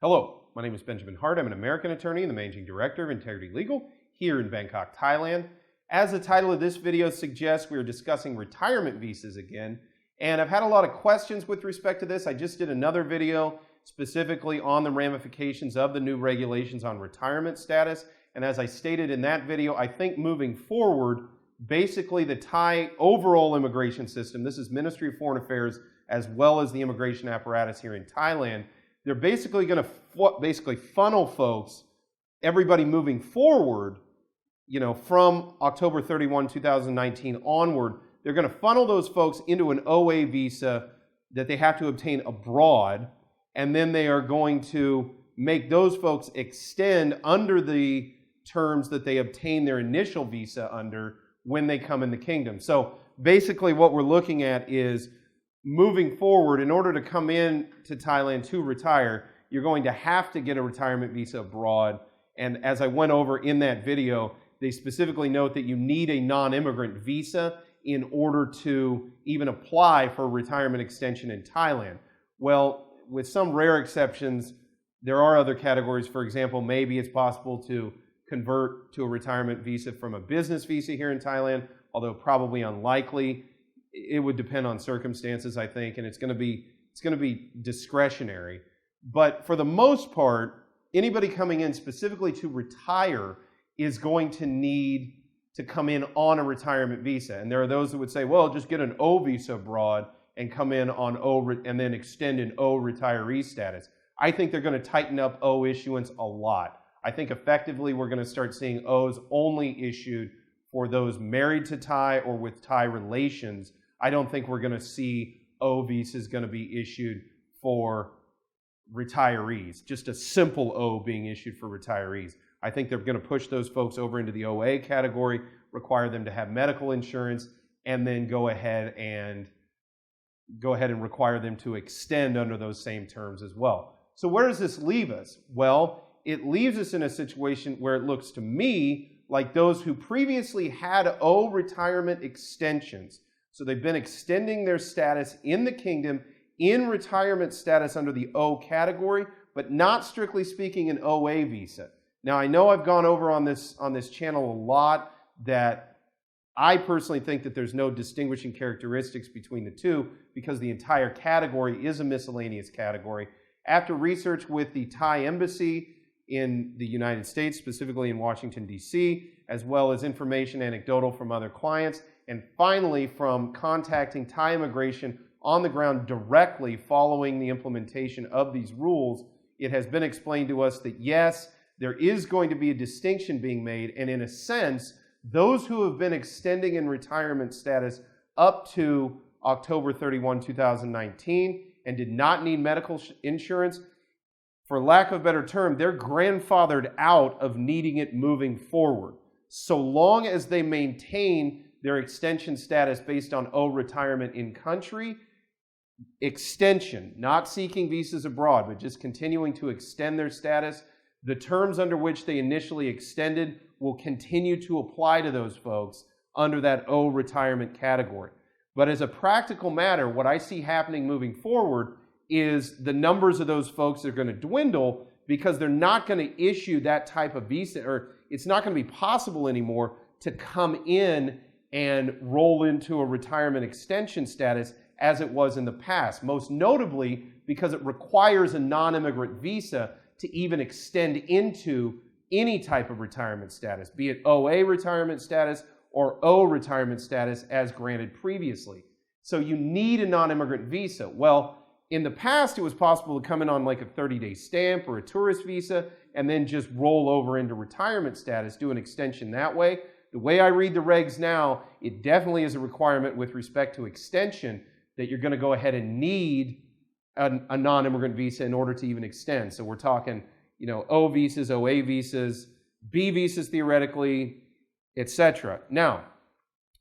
Hello, my name is Benjamin Hart. I'm an American attorney and the Managing Director of Integrity Legal here in Bangkok, Thailand. As the title of this video suggests, we are discussing retirement visas again, and I've had a lot of questions with respect to this. I just did another video specifically on the ramifications of the new regulations on retirement status, and as I stated in that video, I think moving forward, basically the Thai overall immigration system, this is Ministry of Foreign Affairs as well as the immigration apparatus here in Thailand, they're basically going to funnel folks, everybody moving forward, from October 31, 2019 onward, they're going to funnel those folks into an OA visa that they have to obtain abroad, and then they are going to make those folks extend under the terms that they obtained their initial visa under when they come in the kingdom. So basically what we're looking at is moving forward, in order to come in to Thailand to retire, you're going to have to get a retirement visa abroad. And as I went over in that video, they specifically note that you need a non-immigrant visa in order to even apply for a retirement extension in Thailand. Well, with some rare exceptions, there are other categories. For example, maybe it's possible to convert to a retirement visa from a business visa here in Thailand, although probably unlikely. It would depend on circumstances, I think, and it's going to be discretionary. But for the most part, anybody coming in specifically to retire is going to need to come in on a retirement visa. And there are those that would say, well, just get an O visa abroad and come in on O and then extend an O retiree status. I think they're going to tighten up O issuance a lot. I think effectively we're going to start seeing O's only issued for those married to Thai or with Thai relations. I don't think we're going to see O visas going to be issued for retirees, just a simple O being issued for retirees. I think they're going to push those folks over into the OA category, require them to have medical insurance, and then go ahead and require them to extend under those same terms as well. So where does this leave us? Well, it leaves us in a situation where it looks to me like those who previously had O retirement extensions, so they've been extending their status in the kingdom in retirement status under the O category, but not strictly speaking an OA visa. Now, I know I've gone over on this channel a lot that I personally think that there's no distinguishing characteristics between the two because the entire category is a miscellaneous category. After research with the Thai embassy in the United States, specifically in Washington, D.C., as well as information anecdotal from other clients, and finally from contacting Thai immigration on the ground directly following the implementation of these rules, it has been explained to us that yes, there is going to be a distinction being made, and in a sense, those who have been extending in retirement status up to October 31, 2019 and did not need medical insurance, for lack of a better term, they're grandfathered out of needing it moving forward, so long as they maintain their extension status based on O retirement in country, extension, not seeking visas abroad, but just continuing to extend their status. The terms under which they initially extended will continue to apply to those folks under that O retirement category. But as a practical matter, what I see happening moving forward is the numbers of those folks are going to dwindle because they're not going to issue that type of visa, or it's not going to be possible anymore to come in and roll into a retirement extension status as it was in the past, most notably because it requires a non-immigrant visa to even extend into any type of retirement status, be it OA retirement status or O retirement status as granted previously. So you need a non-immigrant visa. Well, in the past, it was possible to come in on like a 30-day stamp or a tourist visa and then just roll over into retirement status, do an extension that way. The way I read the regs now, it definitely is a requirement with respect to extension that you're going to go ahead and need a non-immigrant visa in order to even extend. So we're talking, O visas, OA visas, B visas theoretically, etc. Now,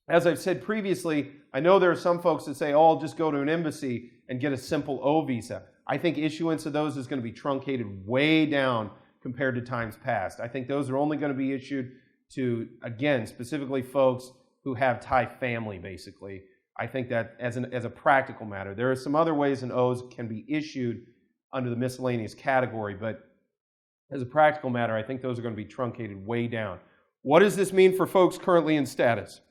as I've said previously, I know there are some folks that say, oh, I'll just go to an embassy and get a simple O visa. I think issuance of those is going to be truncated way down compared to times past. I think those are only going to be issued to, again, specifically folks who have Thai family, basically. I think that as a practical matter. There are some other ways an O's can be issued under the miscellaneous category. But as a practical matter, I think those are going to be truncated way down. What does this mean for folks currently in status?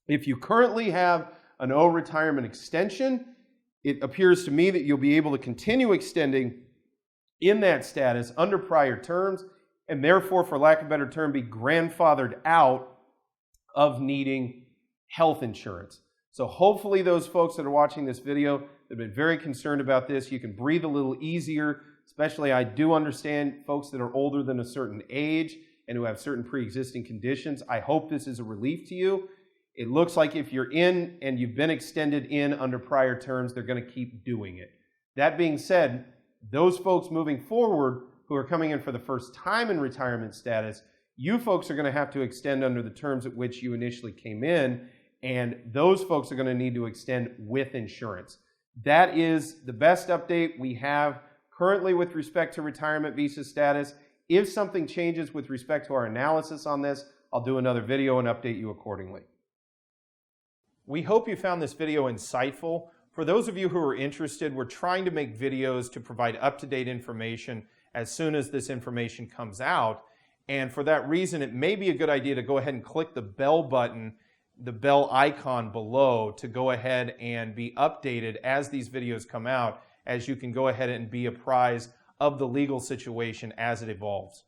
If you currently have an O retirement extension, it appears to me that you'll be able to continue extending in that status under prior terms, and therefore, for lack of a better term, be grandfathered out of needing health insurance. So hopefully those folks that are watching this video that have been very concerned about this, you can breathe a little easier. Especially, I do understand folks that are older than a certain age and who have certain pre-existing conditions. I hope this is a relief to you. It looks like if you're in and you've been extended in under prior terms, they're going to keep doing it. That being said, those folks moving forward who are coming in for the first time in retirement status, you folks are going to have to extend under the terms at which you initially came in, and those folks are going to need to extend with insurance. That is the best update we have currently with respect to retirement visa status. If something changes with respect to our analysis on this, I'll do another video and update you accordingly. We hope you found this video insightful. For those of you who are interested, we're trying to make videos to provide up-to-date information as soon as this information comes out. And for that reason, it may be a good idea to go ahead and click the bell button, the bell icon below, to go ahead and be updated as these videos come out, as you can go ahead and be apprised of the legal situation as it evolves.